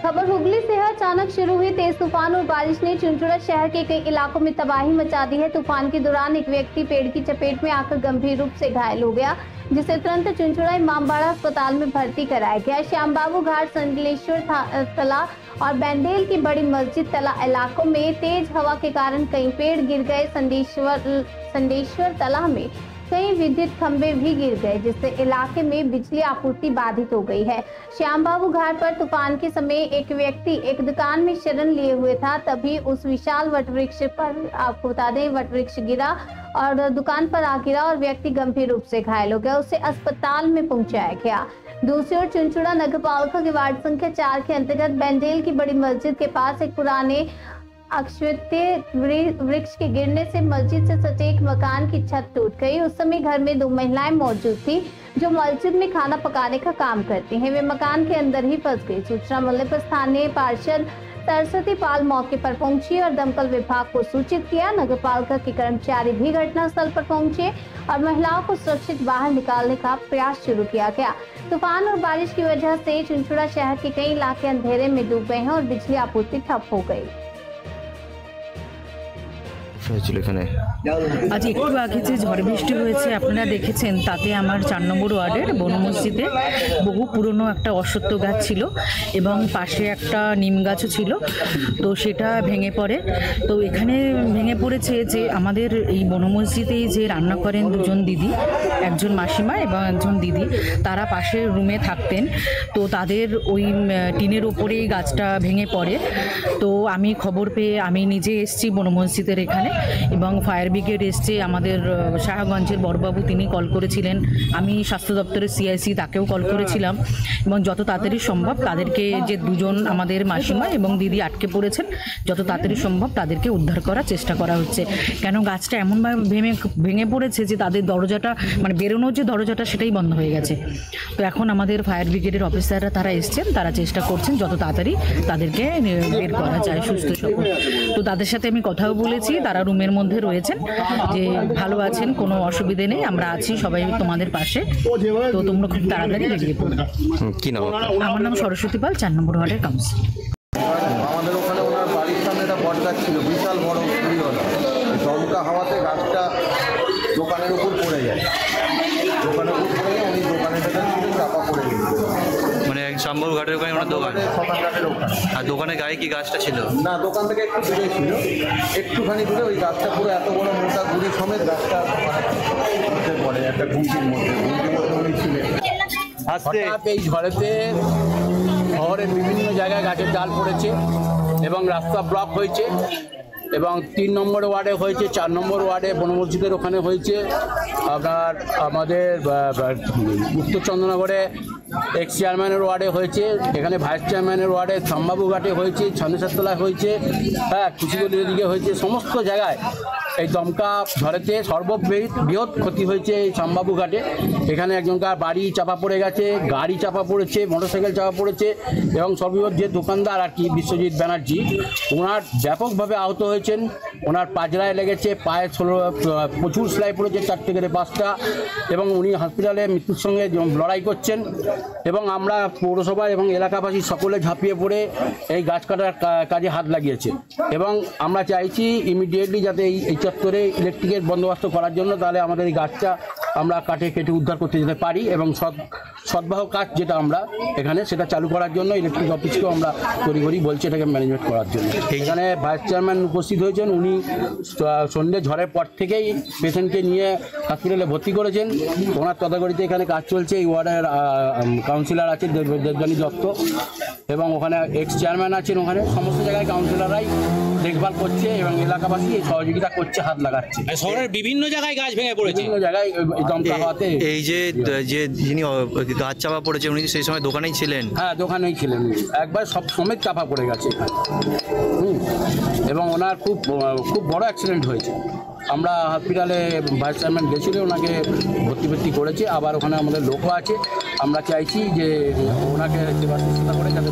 खबर हुगली से है। अचानक शुरू हुई तेज तूफान और बारिश ने चुनचुड़ा शहर के कई इलाकों में तबाही मचा दी है। तूफान के दौरान एक व्यक्ति पेड़ की चपेट में आकर गंभीर रूप से घायल हो गया, जिसे तुरंत चुनचुड़ा इमामबाड़ा अस्पताल में भर्ती कराया गया। श्याम बाबू घाट, संडलेश्वर तला और बैंडेल की बड़ी मस्जिद तला इलाकों में तेज हवा के कारण कई पेड़ गिर गए। संडेश्वर तला में कई विद्युत खंभे भी गिर गए, जिससे इलाके में बिजली आपूर्ति बाधित हो गई है। श्याम बाबू घाट पर तूफान के समय एक व्यक्ति एक दुकान में शरण लिए हुए था, तभी उस विशाल वटवृक्ष पर, आपको बता दें, वटवृक्ष गिरा और दुकान पर आ गिरा और व्यक्ति गंभीर रूप से घायल हो गया। उसे अस्पताल में पहुंचाया गया। दूसरी ओर चुनचुड़ा नगर पालिका के वार्ड संख्या 4 के अंतर्गत बैंडेल की बड़ी मस्जिद के पास एक पुराने अक्षवृतीय वृक्ष के गिरने से मस्जिद से सटे एक मकान की छत टूट गई। उस समय घर में 2 महिलाएं मौजूद थी जो मस्जिद में खाना पकाने का काम करती हैं। वे मकान के अंदर ही फंस गई। सूचना मिलने पर स्थानीय पार्षद सरस्वती पाल मौके पर पहुंची और दमकल विभाग को सूचित किया। नगर पालिका के कर्मचारी भी घटनास्थल पर पहुंचे और महिलाओं को सुरक्षित बाहर निकालने का प्रयास शुरू किया गया। तूफान और बारिश की वजह से चुनचुड़ा शहर के कई इलाके अंधेरे में डूब गए हैं और बिजली आपूर्ति ठप हो गई। आज একটু আগে যে ঝড় বৃষ্টি হয়েছে আপনারা দেখেছেন, তাতে আমার 4 নম্বর ওয়ার্ডের বন মসজিদে বহু পুরনো একটা অশ্বত্থ গাছ ছিল এবং পাশে একটা নিম গাছও ছিল, তো সেটা ভেঙে পড়ে। তো এখানে ভেঙে পড়েছে যে আমাদের এই বন মসজিদেই যে রান্না করেন 2জন দিদি, একজন মাসিমা এবং একজন দিদি, তারা পাশের রুমে থাকতেন। তো তাদের ওই টিনের ওপরেই গাছটা ভেঙে পড়ে। তো আমি খবর পেয়ে আমি নিজে এসেছি বন মসজিদের এখানে এবং ফায়ার ব্রিগেড এসছে। আমাদের শাহগঞ্জের বড়বাবু তিনি কল করেছিলেন, আমি স্বাস্থ্য দপ্তরের সিআইসি তাকেও কল করেছিলাম এবং যত তাড়াতাড়ি সম্ভব তাদেরকে, যে 2জন আমাদের মাসিমা এবং দিদি আটকে পড়েছেন, যত তাড়াতাড়ি সম্ভব তাদেরকে উদ্ধার করার চেষ্টা করা হচ্ছে। কেন গাছটা এমনভাবে ভেঙে পড়েছে যে তাদের দরজাটা, মানে বেরোনোর যে দরজাটা, সেটাই বন্ধ হয়ে গেছে। তো এখন আমাদের ফায়ার ব্রিগেডের অফিসাররা তারা এসছেন, তারা চেষ্টা করছেন যত তাড়াতাড়ি তাদেরকে বের করা যায় সুস্থ সবল। তো তাদের সাথে আমি কথাও বলেছি, তারা রুমের মধ্যে রয়েছেন, যে ভালো আছেন, কোনো অসুবিধে নেই, আমরা আছি সবাই তোমাদের পাশে, তো তোমরা খুব তাড়াতাড়ি বেরিয়ে পড়ো। কি নাম? আমার নাম সরস্বতী পাল, 4 নম্বর ওয়ার্ডের কাউন্সিলর। আমাদের ওখানে ওনার বাড়ির সামনে একটা বট গাছ ছিল, বিশাল বড় ফুলওয়ালা। দমকা হাওয়াতে গাছটা দোকানের উপর পড়ে যায়, দোকানের উপর পড়ে যায়, উনি দোকানের ছিল চাপা পড়ে গেছে। মানে শ্যামবাবু ঘাটের ওখানে ওনার দোকান, ঘাটের ওখানে। আর দোকানের গায়ে কি গাছটা ছিল? না, দোকান থেকে একটু দূরে ছিল, একটুখানি দূরে। ওই গাছটা পুরো এত বড় মোটা গুড়ি সমেত গাছটা পড়ে একটা ঘুমটির মধ্যে উনি ছিলেন। হঠাৎ এই ঝড়েতে শহরের বিভিন্ন জায়গায় গাছের ডাল পড়েছে এবং রাস্তা ব্লক হয়েছে এবং 3 নম্বর ওয়ার্ডে হয়েছে, 4 নম্বর ওয়ার্ডে বন মসজিদের ওখানে হয়েছে, আপনার আমাদের উত্তর চন্দ্রনগরে এক্স চেয়ারম্যানের ওয়ার্ডে হয়েছে, এখানে ভাইস চেয়ারম্যানের ওয়ার্ডে শ্যামবাবু ঘাটে হয়েছে, ছান্দেশ্বরতলায় হয়েছে, হ্যাঁ, কুচিগলির দিকে হয়েছে। সমস্ত জায়গায় এই দমকা ঝড়েতে সর্ববৃহৎ ক্ষতি হয়েছে এই শ্যামবাবু ঘাটে। এখানে একজনকার বাড়ি চাপা পড়ে গেছে, গাড়ি চাপা পড়েছে, মোটরসাইকেল চাপা পড়েছে এবং সর্ববৃহৎ যে দোকানদার আর কি, বিশ্বজিৎ ব্যানার্জি, ওনার ব্যাপকভাবে আহত হয়েছেন। ওনার পাজরায় লেগেছে, পায়ে প্রচুর সেলাই পড়েছে, 4 থেকে 5টা, এবং উনি হসপিটালে মৃত্যুর সঙ্গে লড়াই করছেন। এবং আমরা পৌরসভা এবং এলাকাবাসী সকলে ঝাঁপিয়ে পড়ে এই গাছ কাটার কাজে হাত লাগিয়েছে এবং আমরা চাইছি ইমিডিয়েটলি যাতে এই চত্বরে ইলেকট্রিকের বন্দোবস্ত করার জন্য, তাহলে আমাদের এই গাছটা আমরা কেটে উদ্ধার করতে যেতে পারি এবং সদ্বাহ কাজ যেটা আমরা এখানে সেটা চালু করার জন্য ইলেকট্রিক অফিসকেও আমরা তড়িঘড়ি বলছি এটাকে ম্যানেজমেন্ট করার জন্য। এখানে ভাইস চেয়ারম্যান উপস্থিত হয়েছেন, উনি সন্ধ্যে ঝড়ের পর থেকেই পেশেন্টকে নিয়ে হসপিটালে ভর্তি করেছেন। ওনার তদারকিতে এখানে কাজ চলছে। এই ওয়ার্ডের কাউন্সিলর আছে দেবযানী দত্ত এবং ওখানে এক্স চেয়ারম্যান আছেন। ওখানে সমস্ত জায়গায় কাউন্সিলররাই দেখভাল করছে এবং এলাকাবাসী সহযোগিতা করছে, হাত লাগাচ্ছে। শহরের বিভিন্ন জায়গায় গাছ ভেঙে পড়েছে, বিভিন্ন জায়গায় দমকা হাওয়াতে। এই যে যিনি গাছ চাপা পড়েছে, উনি সেই সময় দোকানেই ছিলেন? হ্যাঁ, দোকানেই ছিলেন, একবার সব সমেত চাপা পড়ে গেছে এবং ওনার খুব বড় অ্যাক্সিডেন্ট হয়েছে। আমরা হসপিটালে ভাইস চেয়ারম্যান গেছিল, ওনাকে ভর্তি করেছে। আবার ওখানে আমাদের লোকও আছে। আমরা চাইছি যে ওনাকে সেবা শুশ্রূষা করে যাতে